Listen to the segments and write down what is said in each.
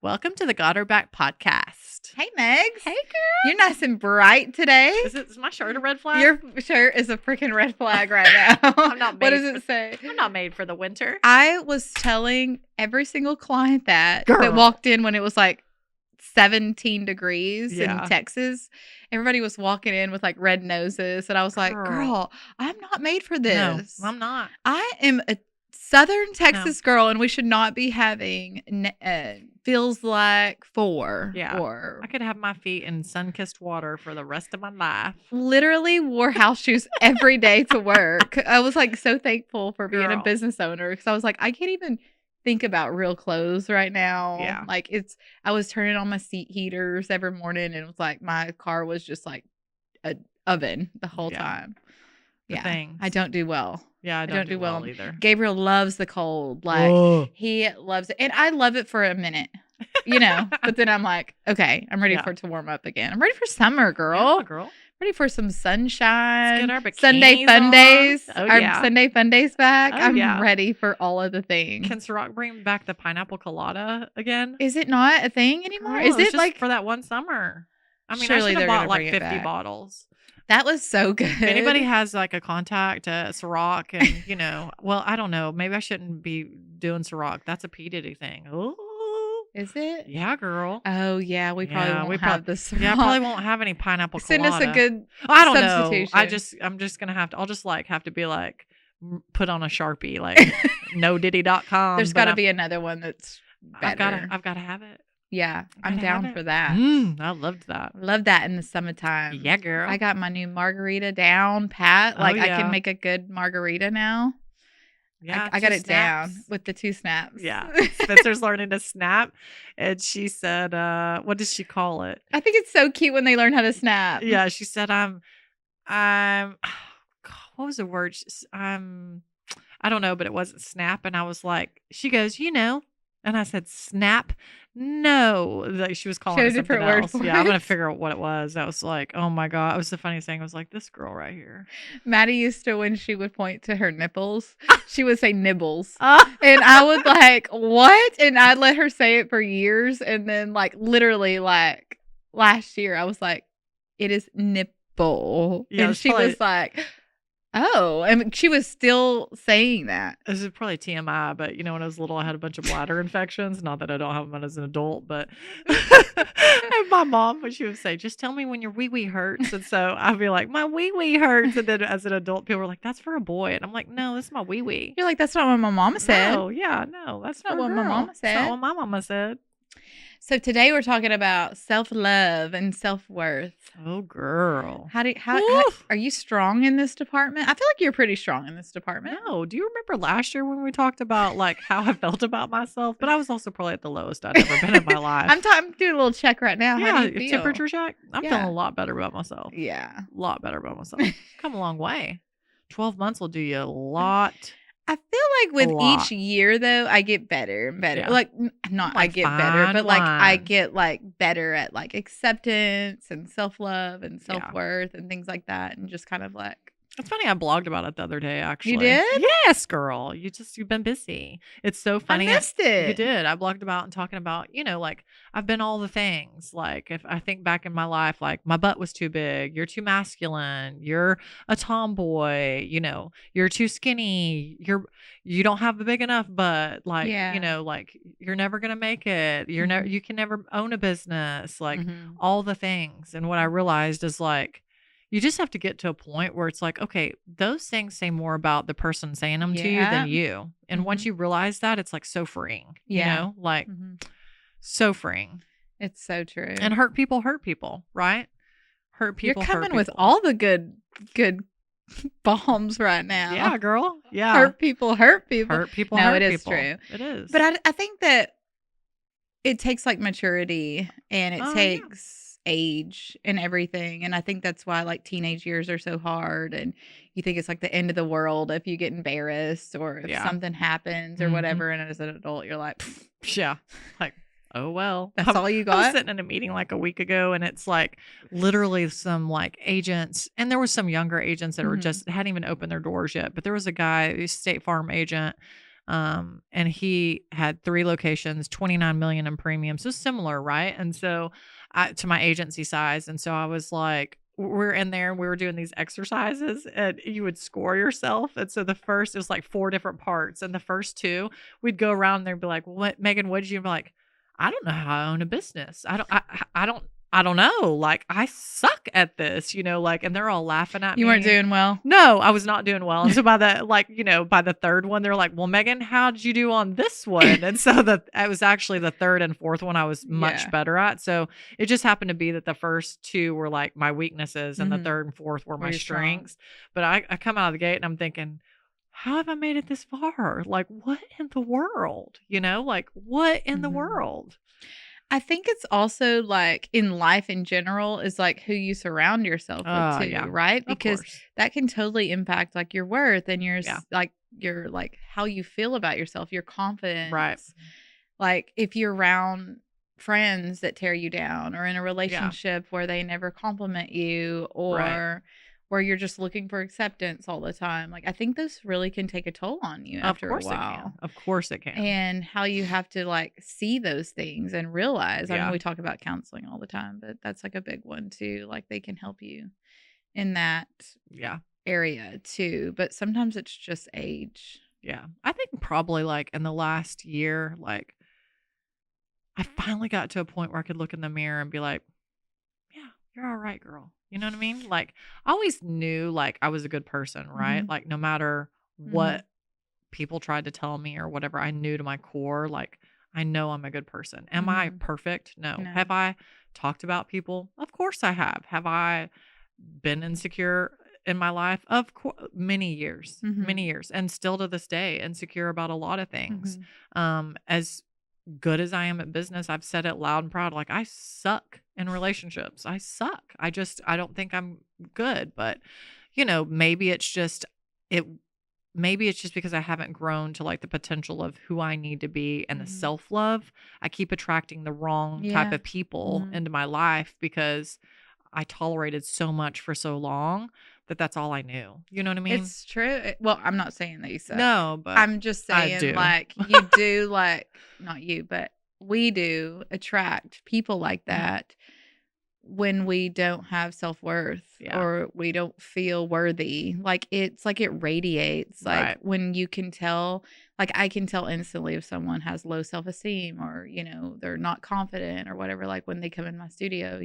Welcome to the Got Her Back podcast. Hey, Megs. Hey, girl. You're nice and bright today. Is my shirt a red flag? Your shirt is a freaking red flag right now. I'm not What made does it say? I'm not made for the winter. I was telling every single client that Girl. walked in when it was like 17 degrees Yeah. in Texas. Everybody was walking in with like red noses. And I was like, girl, I'm not made for this. No, I'm not. I am a Southern Texas girl, and we should not be having feels like 4. Yeah. Or I could have my feet in sun-kissed water for the rest of my life. literally wore house shoes every day to work. I was like so thankful for being a Girl. business owner because I was like, I can't even think about real clothes right now. Yeah. Like I was turning on my seat heaters every morning, and it was like my car was just like an oven the whole Yeah. time. The things. I don't do well. Yeah, I don't do well either. Gabriel loves the cold. Like he loves it. And I love it for a minute, but then I'm like, okay, I'm ready for it to warm up again. I'm ready for summer, girl. Yeah, girl. Ready for some sunshine. Let's get our Sunday bikinis fun on. days. Oh, Our yeah. Sunday fun days back. Oh, I'm yeah. ready for all of the things. Can Ciroc bring back the pineapple colada again? Is it not a thing anymore? Girl, Is it's it just like for that one summer? I mean, Surely I should they're have gonna bought like bring it 50 back. bottles. that was so good? If anybody has like a contact at Ciroc and, well, I don't know. Maybe I shouldn't be doing Ciroc. That's a P. Diddy thing. Ooh. Is it? Yeah, girl. Oh yeah, we probably Yeah, won't we have this. Yeah, I probably won't have any pineapple Send colada. us a good I don't know. substitution. I'm just going to have to like have to be like put on a Sharpie like nodiddy.com. There's got to be another one that's better. I've got to have it. Yeah, I'm Gotta down have for it. that. I loved that. Love that in the summertime. Yeah, girl. I got my new margarita down pat. Like I yeah. can make a good margarita now. Yeah, I got 2 it down snaps. with the 2 snaps. Yeah. Spencer's learning to snap. And she said, what does she call it? I think it's so cute when they learn how to snap. Yeah, she said, I'm what was the word? I don't know, but it wasn't snap. And I was like, she goes, and I said, snap. No, like she was calling She it had a something different word else. for Yeah, I'm it. gonna figure out what it was. I was like, oh my god, it was the funniest thing. I was like, this girl right here. Maddie used to, when she would point to her nipples, she would say nibbles. And I would like, what? And I'd let her say it for years. And then like literally like last year, I was like, it is nipple. Yeah, and it's she was like, oh, and she was still saying that. This is probably TMI, but when I was little, I had a bunch of bladder infections. Not that I don't have them as an adult, but and my mom, when she would say, just tell me when your wee-wee hurts. And so I'd be like, my wee-wee hurts. And then as an adult, people were like, that's for a boy. And I'm like, no, this is my wee-wee. You're like, that's not what my mama said. No, yeah, no, that's not for a what my girl. mama That's said. not what my mama said. So today we're talking about self-love and self-worth. Oh, girl. How are you strong in this department? I feel like you're pretty strong in this department. No, do you remember last year when we talked about like how I felt about myself? But I was also probably at the lowest I'd ever been in my life. I'm doing a little check right now. Yeah, How do you feel? temperature check. I'm feeling a lot better about myself. Yeah. A lot better about myself. Come a long way. 12 months will do you a lot. I feel like with each year though, I get better and better. Yeah. Like not Like I get better, but like I wine. get like better at like acceptance and self-love and self-worth and things like that, and just kind of like. It's funny. I blogged about it the other day, actually. You did? Yes, girl. You've been busy. It's so funny. I missed it. You did. I blogged about and talking about, like I've been all the things. Like if I think back in my life, like my butt was too big. You're too masculine. You're a tomboy. You're too skinny. You don't have a big enough butt. Like, like you're never going to make it. You can never own a business. Like all the things. And what I realized is like, you just have to get to a point where it's like, okay, those things say more about the person saying them to you than you. And once you realize that, it's like so freeing, so freeing. It's so true. And hurt people, right? Hurt people. You're coming with all the good bombs right now. Yeah, girl. Yeah. Hurt people. Hurt people. No, hurt it is people. true. It is. But I think that it takes like maturity and it takes age and everything, and I think that's why like teenage years are so hard, and you think it's like the end of the world if you get embarrassed or if something happens or whatever, and as an adult you're like like, oh well, that's all you got. I was sitting in a meeting like a week ago, and it's like literally some like agents, and there was some younger agents that were just hadn't even opened their doors yet, but there was a guy, a State Farm agent, And he had 3 locations, 29 million in premiums. So similar, right? And so to my agency size. And so I was like, we're in there and we were doing these exercises and you would score yourself. And so the first, it was like 4 different parts. And the first 2, we'd go around there and be like, what, Megan, what did you be like? I don't know how I own a business. I don't know. Like, I suck at this, like, and they're all laughing at me. You weren't doing well? No, I was not doing well. And so by the third one, they're like, well, Megan, how did you do on this one? And so it was actually the third and fourth one I was much better at. So it just happened to be that the first 2 were like my weaknesses and the third and fourth were my strengths. But I come out of the gate and I'm thinking, how have I made it this far? Like, what in the world? Like, what in the world? I think it's also like in life in general is like who you surround yourself with too, right? Because that can totally impact like your worth and your like how you feel about yourself, your confidence. Right. Like if you're around friends that tear you down or in a relationship where they never compliment you or where you're just looking for acceptance all the time. Like I think this really can take a toll on you after a while. Of course it can. And how you have to like see those things and realize. I know we talk about counseling all the time, but that's like a big one too. Like they can help you in that area too. But sometimes it's just age. Yeah. I think probably like in the last year, like I finally got to a point where I could look in the mirror and be like, yeah, you're all right, girl. You know what I mean? Like I always knew like I was a good person, right? Like no matter what people tried to tell me or whatever, I knew to my core, like I know I'm a good person. Am I perfect? No. Have I talked about people? Of course I have. Have I been insecure in my life? Of course, many years, and still to this day, insecure about a lot of things. As good as I am at business, I've said it loud and proud. Like I suck in relationships. I suck. I don't think I'm good, but maybe it's just because I haven't grown to like the potential of who I need to be and the self-love. I keep attracting the wrong type of people into my life because I tolerated so much for so long that's all I knew. You know what I mean? It's true. Well, I'm not saying that you suck. No, but I'm just saying like you do like, not you, but we do attract people like that when we don't have self-worth or we don't feel worthy. Like it's like it radiates. Like when you can tell, like I can tell instantly if someone has low self-esteem or, they're not confident or whatever, like when they come in my studio,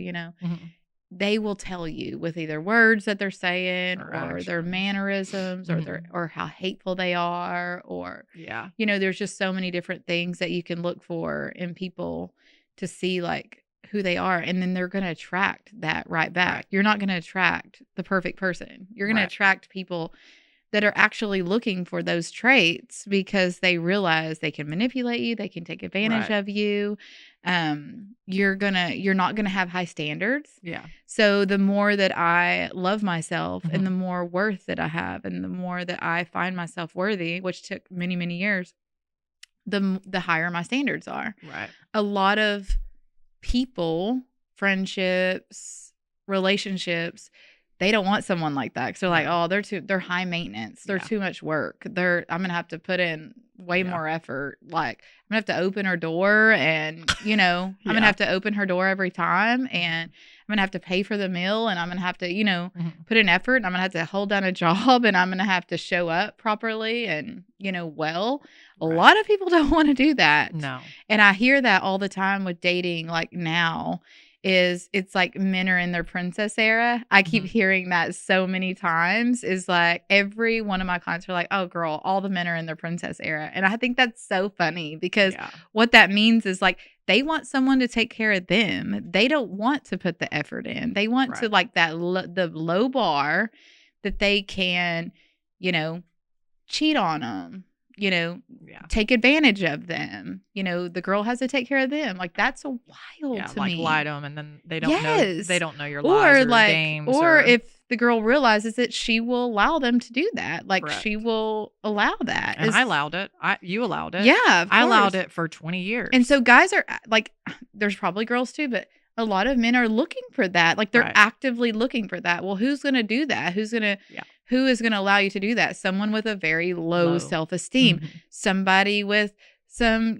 they will tell you with either words that they're saying or their mannerisms or how hateful they are or, there's just so many different things that you can look for in people to see like who they are. And then they're going to attract that right back. You're not going to attract the perfect person. You're going to attract people that are actually looking for those traits because they realize they can manipulate you. They can take advantage of you. You're not gonna have high standards. Yeah. So the more that I love myself and the more worth that I have and the more that I find myself worthy, which took many, many years, the higher my standards are. Right. A lot of people, friendships, relationships, they don't want someone like that. So they're like, they're high maintenance. They're too much work. I'm going to have to put in way more effort. Like I'm going to have to open her door and, I'm going to have to open her door every time and I'm going to have to pay for the meal and I'm going to have to, put in effort and I'm going to have to hold down a job and I'm going to have to show up properly and, a lot of people don't want to do that. No. And I hear that all the time with dating, like now. It's like men are in their princess era. I keep hearing that so many times is like every one of my clients are like, oh girl, all the men are in their princess era. And I think that's so funny because what that means is like they want someone to take care of them. They don't want to put the effort in. They want to like the low bar that they can, cheat on them. Take advantage of them. The girl has to take care of them. Like that's a wild to me. Lie to them, and then they don't know your lies or games. Or if the girl realizes it, she will allow them to do that. Like she will allow that. And I allowed it. You allowed it. Yeah, I allowed it for 20 years. And so guys are like, there's probably girls too, but a lot of men are looking for that. Like, they're Right. actively looking for that. Well, who's going to do that? Yeah. Who is going to allow you to do that? Someone with a very low Low. self-esteem, Mhm. somebody with some,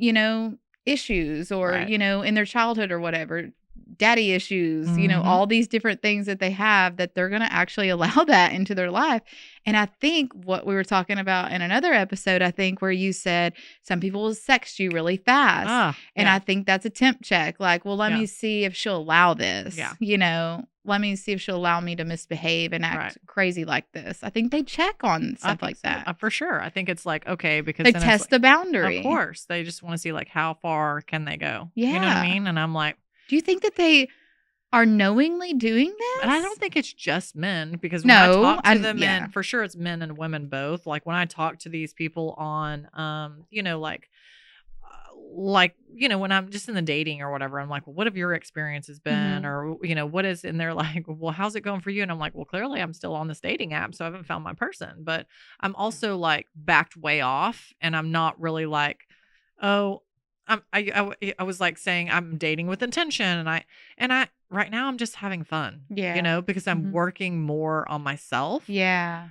issues or, Right. in their childhood or whatever, daddy issues, Mhm. all these different things that they have that they're going to actually allow that into their life. And I think what we were talking about in another episode, I think where you said some people will sext you really fast. Ah, And yeah. I think that's a temp check. Like, well, let Yeah. me see if she'll allow this, Yeah. let me see if she'll allow me to misbehave and act Right. crazy like this. I think they check on I stuff think like so. that. For sure. I think it's like, okay, because They then it's test like, the of boundary. course, they just want to see like how far can they go. You know what I Yeah. mean? And I'm like, Do you think that they are knowingly doing and I this? don't think it's just men because when I No, talk to the yeah. men, for sure it's men and women both. Like when I talk to these people on, when I'm just in the dating or whatever, I'm like, well, what have your experiences been? Mhm. Or, what is, and they're like, well, how's it going for you? And I'm like, well, clearly I'm still on this dating app, so I haven't found my person. But I'm also like backed way off and I'm not really like, oh, I was like saying I'm dating with intention and I right now I'm just having fun, Yeah. because I'm Mhm. working more on myself. Yeah.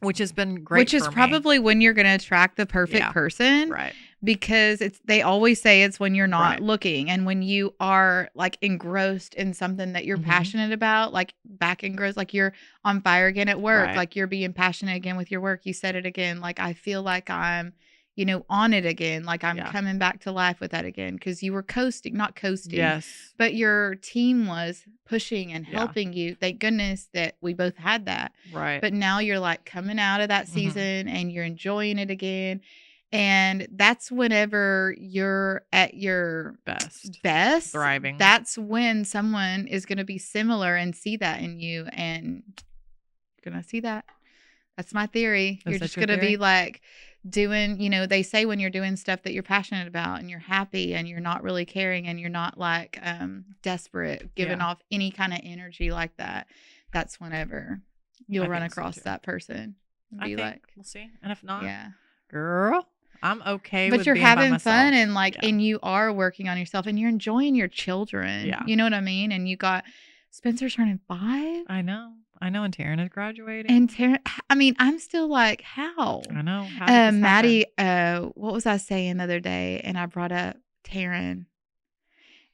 Which has been great Which is for me. probably when you're going to attract the perfect Yeah. person. Right. Because they always say it's when you're not Right. looking and when you are like engrossed in something that you're Mhm. passionate about, like back engrossed, like you're on fire again at work, Right. like you're being passionate again with your work. You said it again. Like, I feel like I'm, on it again. Like I'm Yeah. coming back to life with that again. Cause you were not coasting, Yes. but your team was pushing and Yeah. helping you. Thank goodness that we both had that. Right. But now you're like coming out of that Mhm. season and you're enjoying it again. And that's whenever you're at your best, Thriving. that's when someone is going to be similar and see that in you. And you're going to see that. That's my theory. You're just going to be like doing, they say when you're doing stuff that you're passionate about and you're happy and you're not really caring and you're not like desperate, giving off any kind of energy like that. That's whenever you'll run across that person. And be like, we'll see. And if not, yeah, girl, I'm okay but with you're being by having myself. fun and like, and you are working on yourself and you're enjoying your children. Yeah. You know what I mean? And you got Spencer turning 5. I know. And Taryn is graduating. And Taryn, I mean, I'm still like, how? I know. How did this Maddie, happen? what was I saying the other day? And I brought up Taryn.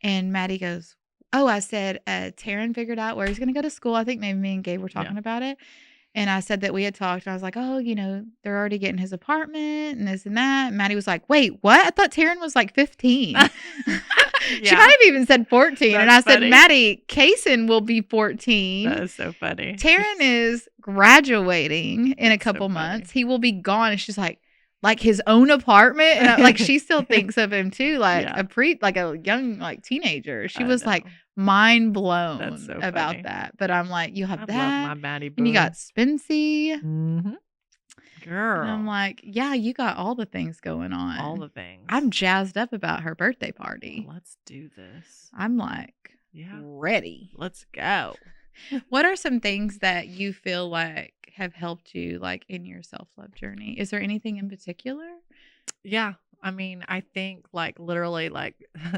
And Maddie goes, oh, I said, Taryn figured out where he's going to go to school. I think maybe me and Gabe were talking about it. And I said that we had talked. And I was like, oh, they're already getting his apartment and this and that. And Maddie was like, wait, what? I thought Taryn was like 15. She might have even said 14. That's and I funny. said, Maddie, Kaysen will be 14. That is so funny. Taryn is graduating in a couple months. He will be gone. And she's like his own apartment. And like, she still thinks of him too, like a young, like teenager. She was like mind blown about that. But I'm like, you have that. I love my Maddie boo. And you got Spency. Mm-hmm. Girl. And I'm like, yeah, you got all the things going on. All the things. I'm jazzed up about her birthday party. Let's do this. I'm like, ready. Let's go. What are some things that you feel like have helped you like in your self-love journey? Is there anything in particular? Yeah. I mean, I think like literally like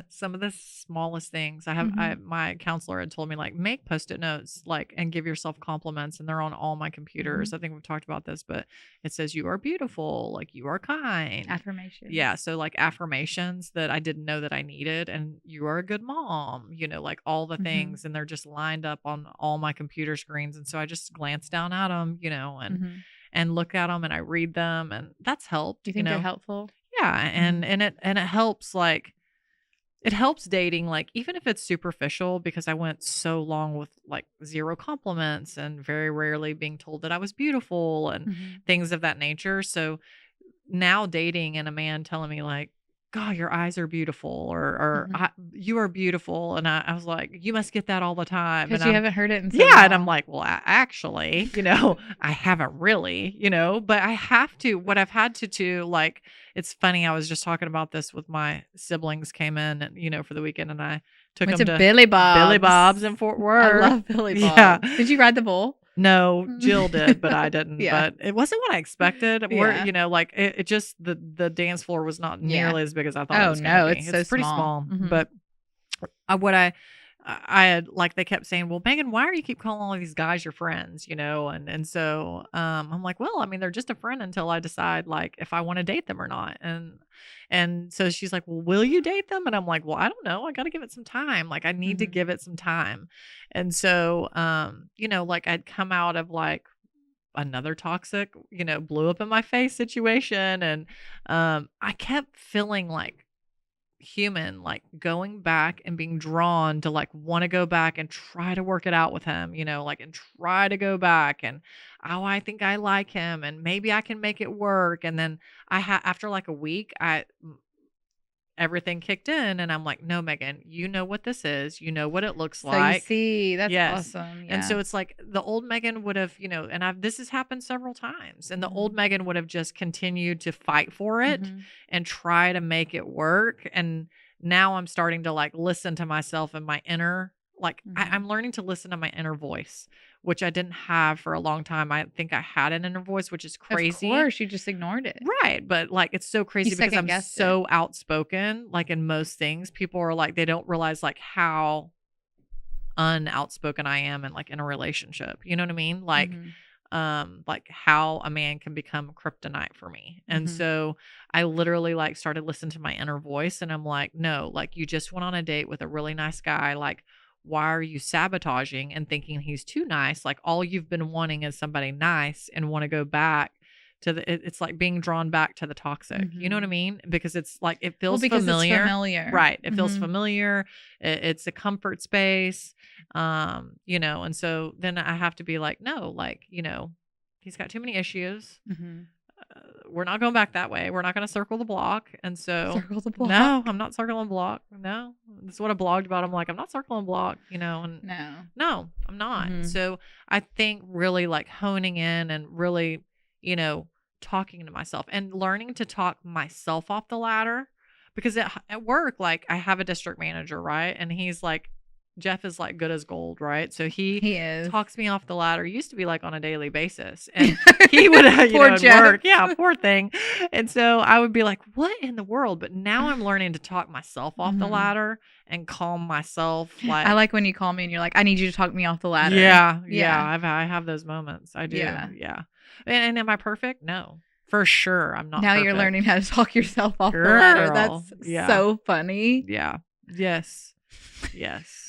some of the smallest things my counselor had told me, like make Post-it notes, like, and give yourself compliments. And they're on all my computers. I think we've talked about this, but it says you are beautiful. Like you are kind. Affirmations. Yeah. So like affirmations that I didn't know that I needed. And you are a good mom, like all the things. And they're just lined up on all my computer screens. And so I just glance down at them, and look at them and I read them, and that's helped. Do you think they're helpful? Yeah. And it helps, like, it helps dating, like, even if it's superficial, because I went so long with like 0 compliments and very rarely being told that I was beautiful and things of that nature. So now dating and a man telling me like, God, your eyes are beautiful, or you are beautiful. And I was like, you must get that all the time. Because you haven't heard it in so long. long. And I'm like, well, actually, I haven't really, but I have to. What I've had to do, like, it's funny. I was just talking about this with my siblings came in, and, for the weekend, and I took them to Billy Bob's. Billy Bob's in Fort Worth. I love Billy Bob's. Yeah. Did you ride the bull? No, Jill did, but I didn't. Yeah. But it wasn't what I expected. We're, like it just the dance floor was not nearly as big as I thought it was. No, be. it's so pretty small. small. But what I had like they kept saying, "Well, Megan, why are you keep calling all these guys your friends?" And so I'm like, "Well, I mean, they're just a friend until I decide like if I want to date them or not." And so she's like, "Well, will you date them?" And I'm like, "Well, I don't know. I got to give it some time. Like I need to Mhm. give it some time." And so like I'd come out of like another toxic, blew up in my face situation, and I kept feeling like human, like going back and being drawn to like want to go back and try to work it out with him, like and try to go back and oh, I think I like him and maybe I can make it work. And then after like a week, everything kicked in and I'm like, no, Megan, you know what this is. You know what it looks So you like. see, that's Yes. awesome. And Yeah. so it's like the old Megan would have, and this has happened several times. And the old Mhm. Megan would have just continued to fight for it Mhm. and try to make it work. And now I'm starting to like listen to myself and my inner, like Mhm. I'm learning to listen to my inner voice, which I didn't have for a long time. I think I had an inner voice, which is Of crazy. course, you just ignored it. Right, but, like, it's so You crazy because second I'm guessed it. so outspoken, like, in most things. People are like, they don't realize, like, how unoutspoken I am in, like, in a relationship, you know what I mean? Mhm. Like, how a man can become kryptonite for me, and Mhm. so I literally, like, started listening to my inner voice, and I'm like, "No, like, you just went on a date with a really nice guy, like, why are you sabotaging and thinking he's too nice? Like, all you've been wanting is somebody nice and wanna go back to it's like being drawn back to the toxic, you know what I Mhm. mean? Because it's like, it Well, feels because it's familiar. familiar. Right, it feels Mhm. familiar, it's a comfort space, and so then I have to be like, no, like, he's got too many issues. Mhm. We're not going back that way. We're not going to circle the block. And so, Circle the no, block. I'm not circling the block. No, this is what I blogged about. I'm like, I'm not circling the block, and No. no, I'm not. And Mhm. so I think really like honing in and really, you know, talking to myself and learning to talk myself off the ladder because at work, like I have a district manager, right? And he's like, Jeff is like good as gold, right? So he He is. talks me off the ladder. Used to be like on a daily basis, and he would, Poor at Jeff. work, yeah, poor thing. And so I would be like, "What in the world?" But now I'm learning to talk myself off the Mhm. ladder and calm myself, I like, like when you call me and you're like, "I need you to talk me off the ladder." yeah, yeah. Yeah. I have those moments. I do, Yeah. yeah. And am I perfect? No, for sure, I'm not Now you're learning perfect, how to talk yourself off the ladder. girl. That's Yeah, so funny. yeah, yes. Yes.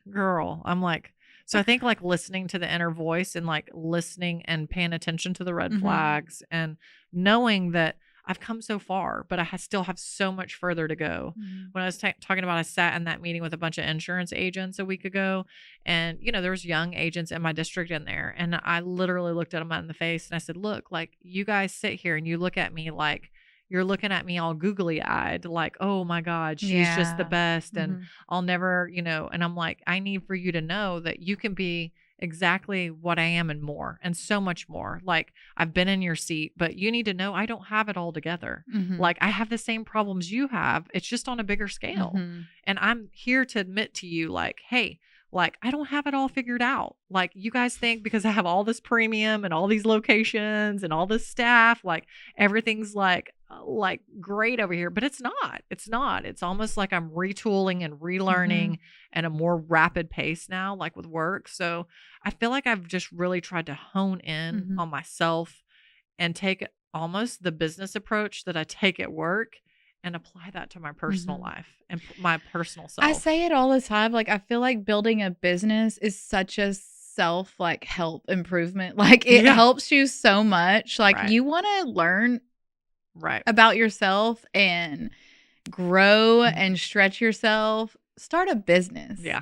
Girl, I'm like, so I think like listening to the inner voice and like listening and paying attention to the red Mhm. flags and knowing that I've come so far, but still have so much further to go. Mhm. When I was talking about, I sat in that meeting with a bunch of insurance agents a week ago, and there was young agents in my district in there, and I literally looked at them in the face and I said, "Look, like you guys sit here and you look at me like you're looking at me all googly eyed, like, oh my God, she's just the Yeah. best. And Mhm. I'll never, and I'm like, I need for you to know that you can be exactly what I am and more and so much more. Like I've been in your seat, but you need to know I don't have it all together. Mhm. Like I have the same problems you have. It's just on a bigger scale. Mhm. And I'm here to admit to you, like, hey, like I don't have it all figured out. Like you guys think because I have all this premium and all these locations and all this staff, like everything's like great over here, but it's not. It's not. It's almost like I'm retooling and relearning Mhm. at a more rapid pace now, like with work. So I feel like I've just really tried to hone in Mhm. on myself and take almost the business approach that I take at work and apply that to my personal Mhm. life and my personal I self. say it all the time, like, I feel like building a business is such a self, like, help improvement, like, it Yeah. helps you so much, like, Right. you wanna learn Right. about yourself and grow Mhm. and stretch yourself, start a business. Yeah.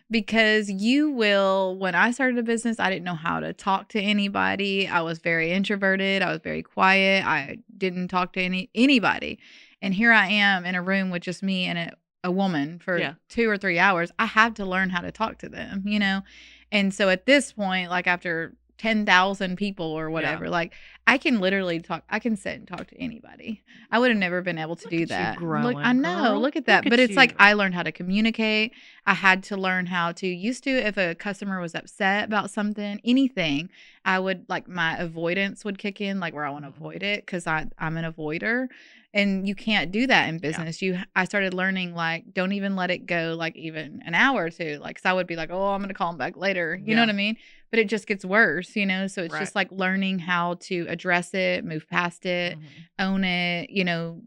Because you will when I started a business, I didn't know how to talk to anybody. I was very introverted. I was very quiet. I didn't talk to anybody. And here I am in a room with just me and a woman for Yeah. 2 or 3 hours. I have to learn how to talk to them, you know? And so at this point, like after 10,000 people or Yeah. whatever, like I can literally talk. I can sit and talk to anybody. I would have never been able to Look do at you that. Look, I growing, know. girl. Look at Look that. But at it's like you. I learned how to communicate. I had to learn how to. Used to, if a customer was upset about something, anything, I would like my avoidance would kick in, like where I want to avoid it because I'm an avoider, and you can't do that in Yeah. business. I started learning like don't even let it go like even an hour or two. Like, 'cause I would be like, oh, I'm gonna call him back later. You know Yeah. what I mean? But it just gets worse, So it's Right. just like learning how to address it, move past it, own it,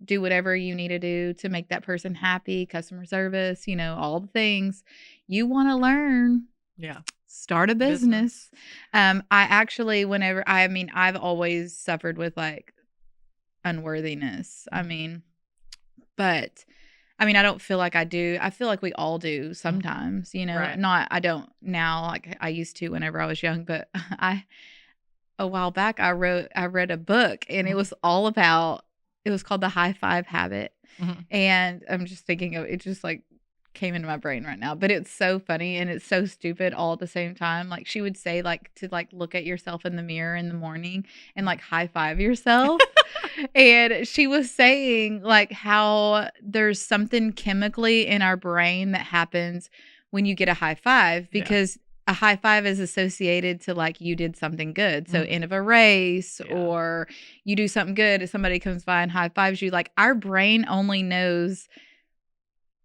do whatever you need to do to make that person happy, customer service, all the things you want to learn. Yeah. Start a business. I actually, I've always suffered with like unworthiness. But I don't feel like I do. I feel like we all do sometimes, Right. I don't now like I used to whenever I was young, but a while back I read a book and it was all about, it was called The High Five Habit. And I'm just thinking of it, just like came into my brain right now, but it's so funny and it's so stupid all at the same time. Like she would say like to like look at yourself in the mirror in the morning and like high five yourself. And she was saying like how there's something chemically in our brain that happens when you get a high five, because a high five is associated to like you did something good. So end of a race or you do something good, if somebody comes by and high fives you, like our brain only knows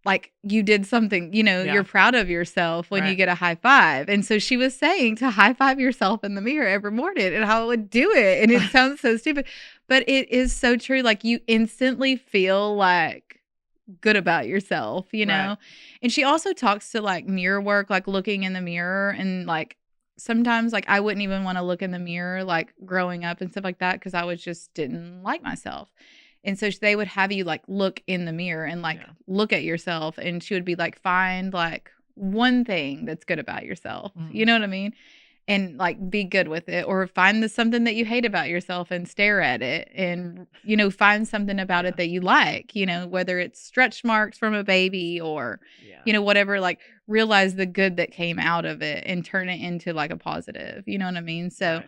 like you did something, you're proud of yourself when you get a high five. And so she was saying to high five yourself in the mirror every morning and how I would do it. And it sounds so stupid, but it is so true. Like you instantly feel like good about yourself, Right. And she also talks to like mirror work, like looking in the mirror, and like sometimes like I wouldn't even want to look in the mirror like growing up and stuff like that because I was just didn't like myself. And so they would have you like look in the mirror and like look at yourself, and she would be like, find like one thing that's good about yourself. You know what I mean? And like be good with it, or find something that you hate about yourself and stare at it, and find something about it that you like, whether it's stretch marks from a baby or whatever, like realize the good that came out of it and turn it into like a positive, you know what I mean? So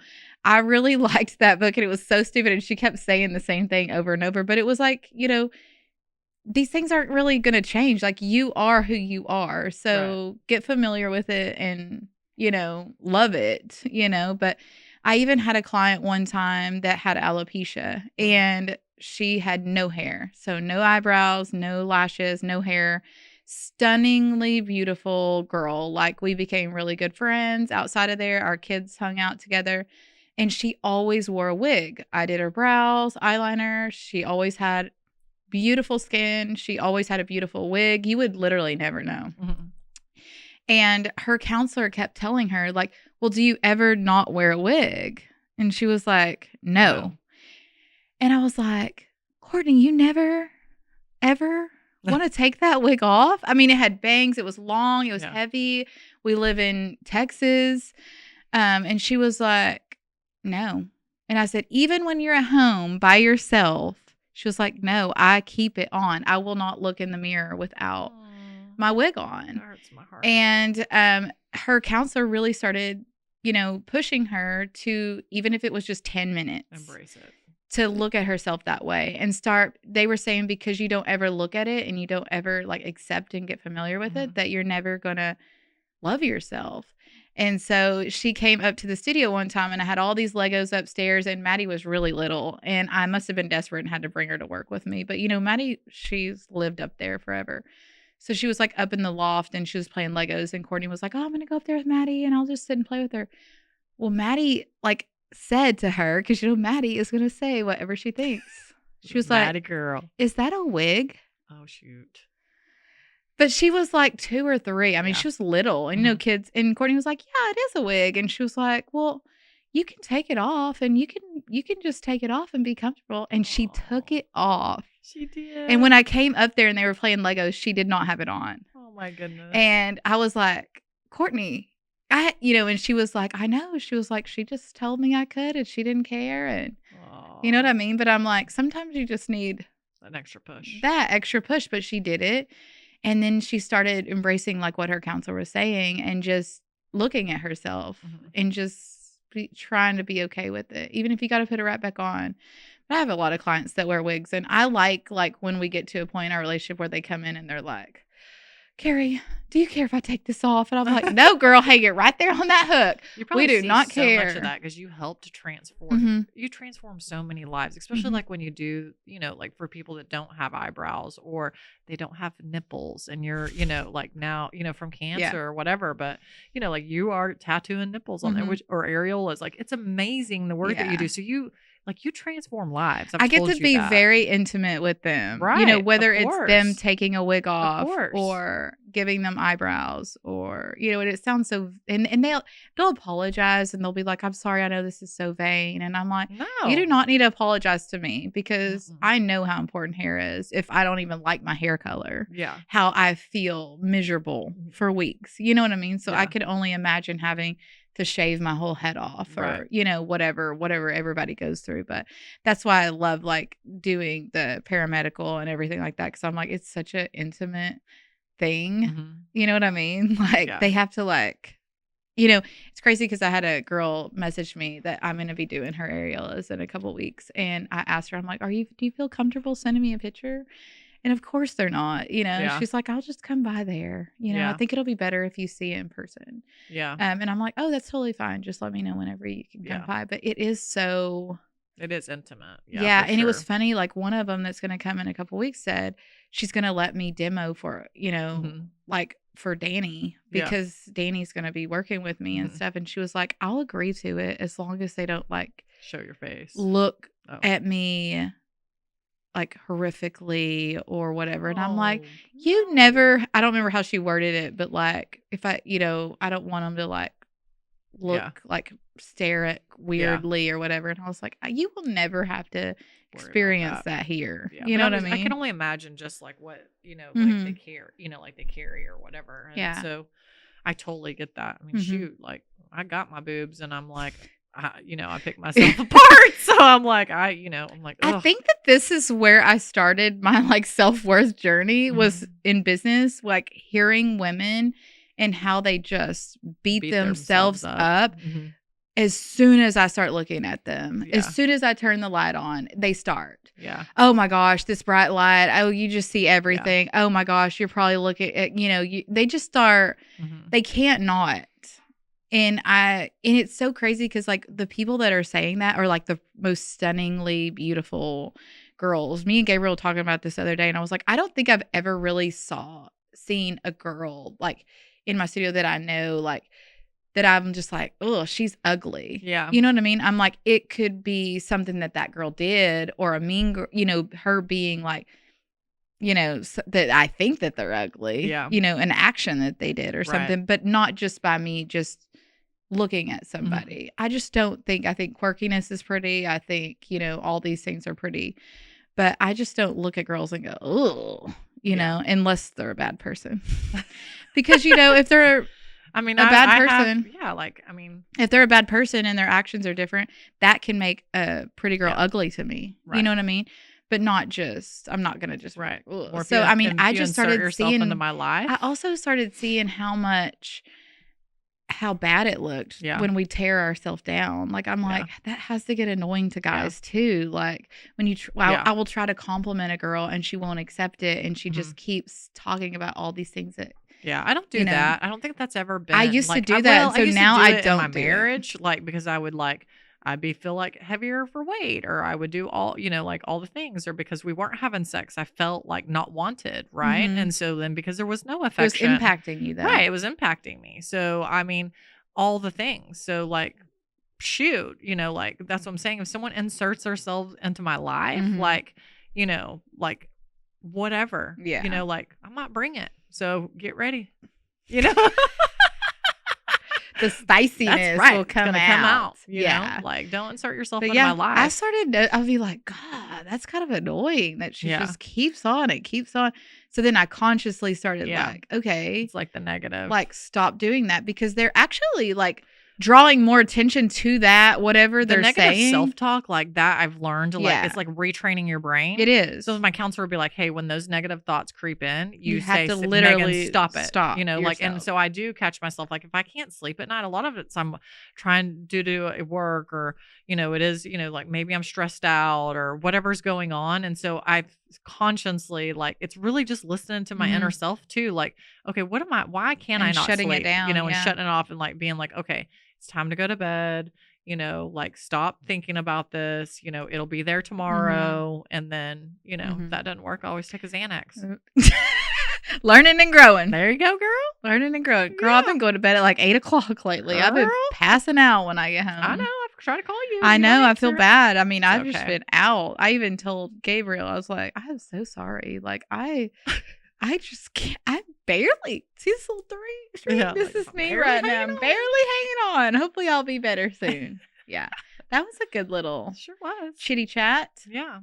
I really liked that book, and it was so stupid, and she kept saying the same thing over and over, but it was like, these things aren't really going to change. Like you are who you are. So get familiar with it and love it, but I even had a client one time that had alopecia and she had no hair. So no eyebrows, no lashes, no hair. Stunningly beautiful girl. Like we became really good friends outside of there. Our kids hung out together and she always wore a wig. I did her brows, eyeliner. She always had beautiful skin. She always had a beautiful wig. You would literally never know. And her counselor kept telling her, like, well, do you ever not wear a wig? And she was like, no. And I was like, Courtney, you never, ever want to take that wig off? I mean, it had bangs. It was long. It was heavy. We live in Texas. And she was like, no. And I said, even when you're at home by yourself, she was like, no, I keep it on. I will not look in the mirror without my wig on. That hurts my heart. And her counselor really started, pushing her to, even if it was just 10 minutes, embrace it, to look at herself that way and start. They were saying because you don't ever look at it and you don't ever like accept and get familiar with it, that you're never going to love yourself. And so she came up to the studio one time and I had all these Legos upstairs and Maddie was really little and I must have been desperate and had to bring her to work with me. But, Maddie, she's lived up there forever. So she was like up in the loft and she was playing Legos and Courtney was like, oh, I'm going to go up there with Maddie and I'll just sit and play with her. Well, Maddie like said to her, because Maddie is going to say whatever she thinks. She was Maddie like, girl, is that a wig? Oh, shoot. But she was like 2 or 3. I mean, she was little and kids. And Courtney was like, yeah, it is a wig. And she was like, well, you can take it off and you can just take it off and be comfortable. And she took it off. She did. And when I came up there and they were playing Legos, she did not have it on. Oh my goodness. And I was like, Courtney, and she was like, I know. She was like, she just told me I could and she didn't care. And you know what I mean? But I'm like, sometimes you just need an extra push. That extra push. But she did it. And then she started embracing like what her counselor was saying and just looking at herself and just trying to be okay with it, even if you got to put it right back on. But I have a lot of clients that wear wigs, and I like when we get to a point in our relationship where they come in and they're like, Carrie, do you care if I take this off? And I'm like, no, girl, hang it right there on that hook. You probably We do see not so care. much of that because you help to transform. Mm-hmm. You transform so many lives, especially like when you do, like for people that don't have eyebrows or they don't have nipples, and you're, like now, from cancer or whatever. But like you are tattooing nipples on there, which or areolas. Like it's amazing the work that you do. So you transform lives. I get to be very intimate with them. Right. Whether it's them taking a wig off or giving them eyebrows or, and it sounds so, and they'll apologize and they'll be like, I'm sorry, I know this is so vain. And I'm like, no, you do not need to apologize to me because I know how important hair is. If I don't even like my hair color, how I feel miserable for weeks. You know what I mean? So I could only imagine having to shave my whole head off or, whatever everybody goes through. But that's why I love like doing the paramedical and everything like that. Cause I'm like, it's such an intimate thing. You know what I mean? Like they have to like, it's crazy because I had a girl message me that I'm going to be doing her areolas in a couple weeks. And I asked her, I'm like, do you feel comfortable sending me a picture? And of course they're not, she's like, I'll just come by there. I think it'll be better if you see it in person. Yeah. And I'm like, oh, that's totally fine. Just let me know whenever you can come by. But it is intimate. Yeah. And it was funny. Like one of them that's going to come in a couple weeks said she's going to let me demo for, like for Danny because Danny's going to be working with me and stuff. And she was like, I'll agree to it as long as they don't like show your face, look at me like horrifically or whatever. And I'm like, I don't remember how she worded it, but like if I don't want them to like look like stare at weirdly or whatever. And I was like, you will never have to experience that here. You know what I mean? I can only imagine just like what, like they care, like they carry or whatever. And so I totally get that. I mean, shoot, like I got my boobs and I'm like, I pick myself apart. So I'm like, I think that this is where I started my like self-worth journey was in business, like hearing women and how they just beat themselves up. As soon as I start looking at them, as soon as I turn the light on, they start. Yeah. Oh my gosh, this bright light. Oh, you just see everything. Yeah. Oh my gosh, you're probably looking at, they just start, they can't not. And it's so crazy because like the people that are saying that are like the most stunningly beautiful girls. Me and Gabriel were talking about this the other day, and I was like, I don't think I've ever really seen a girl like in my studio that I know like that I'm just like, oh, she's ugly. Yeah. You know what I mean? I'm like, it could be something that girl did or a mean girl, her being like, that I think that they're ugly. Yeah. An action that they did or something, but not just by me just looking at somebody. I just don't think, I think quirkiness is pretty. I think, all these things are pretty, but I just don't look at girls and go, oh, unless they're a bad person. Because, if they're a bad person. If they're a bad person and their actions are different, that can make a pretty girl ugly to me. Right. You know what I mean? But not just, I'm not going to just. Right. So, I just started seeing into my life. I also started seeing how bad it looked when we tear ourselves down. Like, I'm like, that has to get annoying to guys too. Like when you, I will try to compliment a girl and she won't accept it. And she just keeps talking about all these things that, I don't do that. I don't think that's ever been. I used to do that. So now I don't in my marriage, like, because I would like, I'd feel like heavier for weight, or I would do all, like all the things, or because we weren't having sex, I felt like not wanted. Right. And so then because there was no affection. It was impacting you then. Right. It was impacting me. So, all the things. So like, shoot, like that's what I'm saying. If someone inserts themselves into my life, like, like whatever, like I might bring it. So get ready, The spiciness will come out. You know? Like don't insert yourself into my life. I'll be like, God, that's kind of annoying that she just keeps on. It keeps on. So then I consciously started like, okay. It's like the negative. Like stop doing that because they're actually like drawing more attention to that, whatever The they're negative saying. self-talk, like that I've learned to like, Yeah. it's like retraining your brain. It is. So my counselor would be like, hey, when those negative thoughts creep in, You have say, to Megan, literally stop it. stop You know, like, and yourself. so I do catch myself, like if I can't sleep at night, a lot of it's I'm trying to do work or, you know, it is, you know, like maybe I'm stressed out or whatever's going on. And so I've consciously, like, it's really just listening to my inner self too. Like, okay, why can't I And not shutting it sleep? down, You know, and yeah. shutting it off and like being like, okay, it's time to go to bed. You know, like stop thinking about this. You know, it'll be there tomorrow. And then, you know, if that doesn't work, I always take a Xanax. Learning and growing. There you go, girl. Learning and growing. Girl, I've been going to bed at like 8:00 lately. I've been Girl. passing out when I get home. I know. I've tried to call you. I You know. don't I feel answer. bad. I mean, I've It's just okay. been out. I even told Gabriel, I was like, I'm so sorry. Like, I just can't. I'm barely. See this little three? Yeah, This like, is I'm me barely right now. hanging I'm on. barely hanging on. Hopefully, I'll be better soon. Yeah. That was a good little Sure was. chitty chat. Yeah.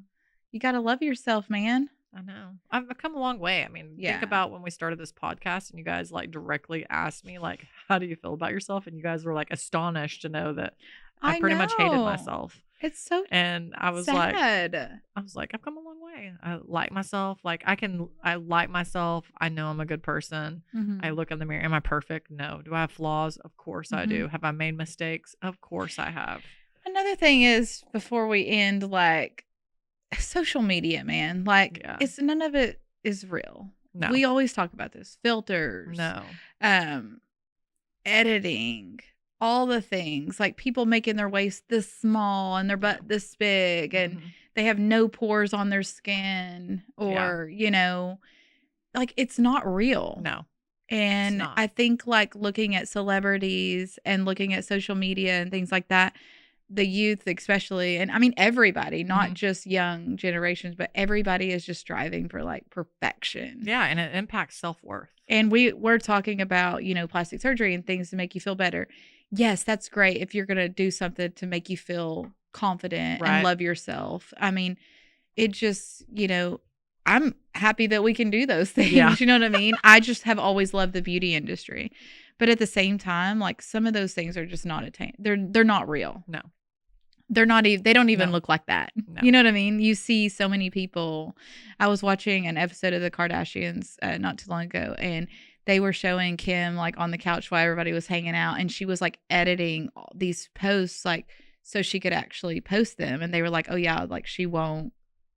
You got to love yourself, man. I know. I've come a long way. I mean, Yeah. think about when we started this podcast and you guys like directly asked me like, how do you feel about yourself? And you guys were like astonished to know that I pretty much hated know. myself. It's so And I was sad. like, I've come a long way. I like myself. Like I like myself. I know I'm a good person. I look in the mirror. Am I perfect? No. Do I have flaws? Of course I do. Have I made mistakes? Of course I have. Another thing is, before we end, like, social media, man, like, it's none of it is real. No. We always talk about this. Filters. No. Editing. All the things. Like, people making their waist this small and their butt this big. And they have no pores on their skin. Or, you know, like, it's not real. No. And I think, like, looking at celebrities and looking at social media and things like that, the youth especially, and I mean everybody, not just young generations, but everybody is just striving for like perfection. Yeah, and it impacts self-worth. And we're talking about, you know, plastic surgery and things to make you feel better. Yes, that's great if you're going to do something to make you feel confident and love yourself. I mean, it just, you know, I'm happy that we can do those things. Yeah. You know what I mean? I just have always loved the beauty industry. But at the same time, like, some of those things are just not attained. They're not real. No. They're not even, they don't even look like that. No. You know what I mean? You see so many people. I was watching an episode of the Kardashians not too long ago, and they were showing Kim like on the couch while everybody was hanging out, and she was like editing these posts like so she could actually post them. And they were like, oh yeah, like she won't,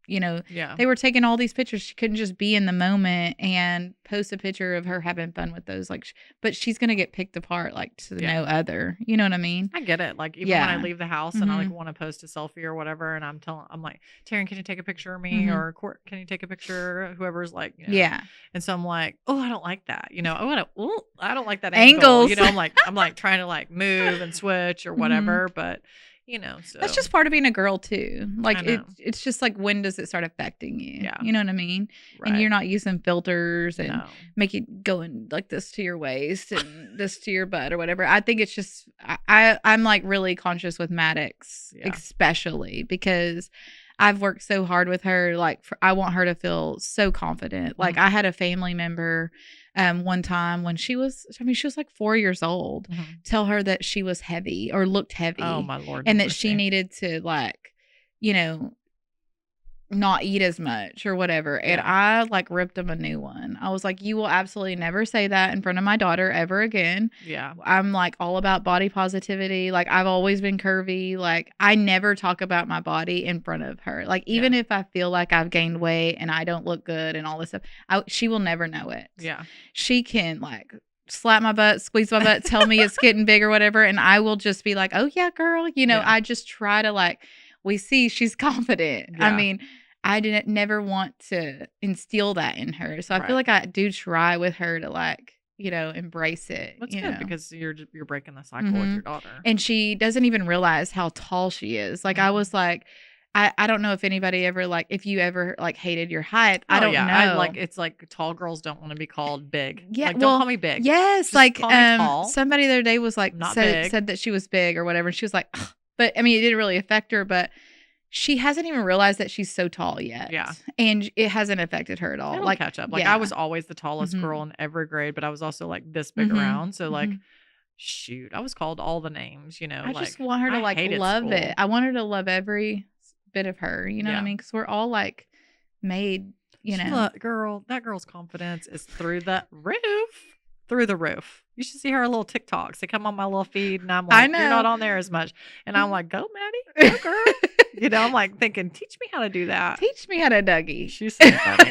you know, they were taking all these pictures. She couldn't just be in the moment and post a picture of her having fun with those. Like, but she's going to get picked apart like to no other. You know what I mean? I get it. Like, even when I leave the house and I like want to post a selfie or whatever, and I'm like, Taryn, can you take a picture of me? Or Court, can you take a picture? Whoever's like, you know. Yeah. And so I'm like, oh, I don't like that. You know, I don't like that angle. You know, I'm like trying to like move and switch or whatever, but you know, so that's just part of being a girl too. Like it's just like, when does it start affecting you? Yeah. You know what I mean? Right. And you're not using filters and make it going like this to your waist and this to your butt or whatever. I think it's just, I'm like really conscious with Maddox, especially because I've worked so hard with her. Like, I want her to feel so confident. Like, I had a family member one time when she was like 4 years old, tell her that she was heavy or looked heavy. Oh my Lord. And that she needed to, like, you know, not eat as much or whatever. And I like ripped him a new one. I was like, you will absolutely never say that in front of my daughter ever again. Yeah. I'm like all about body positivity. Like, I've always been curvy. Like, I never talk about my body in front of her. Like, even if I feel like I've gained weight and I don't look good and all this stuff, she will never know it. Yeah. She can like slap my butt, squeeze my butt, tell me it's getting big or whatever. And I will just be like, oh yeah, girl. You know, I just try to like, we see she's confident. Yeah. I mean, I never want to instill that in her. So I feel like I do try with her to like, you know, embrace it. That's good because you're breaking the cycle with your daughter. And she doesn't even realize how tall she is. Like, I was like, I don't know if anybody ever like, if you ever like hated your height. I don't know. It's like tall girls don't want to be called big. Yeah. Like, don't call me big. Yes. Just like, call me tall. Somebody the other day was like, said that she was big or whatever. And she was like, ugh. But I mean, it didn't really affect her, but she hasn't even realized that she's so tall yet. Yeah. And it hasn't affected her at all. It'll like, catch up. Like, I was always the tallest girl in every grade, but I was also like this big around. So like, Shoot, I was called all the names, I just want her to I hated love school. it. I want her to love every bit of her. You know what I mean? Because we're all made. Girl, that girl's confidence is through the roof. Through the roof. You should see her little TikToks. They come on my little feed, and I'm I like, you're not know. on there as much. And I'm like, go, Maddie, go, girl. I'm like thinking, teach me how to do that. Teach me how to Dougie. She's so funny.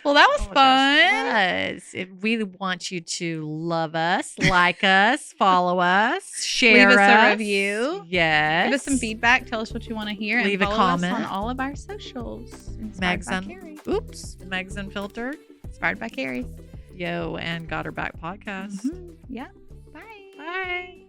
Well, that was fun. Yes. We want you to love us, like us, follow us, share Leave us a us. review. Yes. Give us some feedback. Tell us what you want to hear. Leave a and follow comment us on all of our socials. Inspired by Carrie. Meg's Unfiltered. Inspired by Carrie. Yo, and Got Her Back podcast. Yeah. Bye. Bye.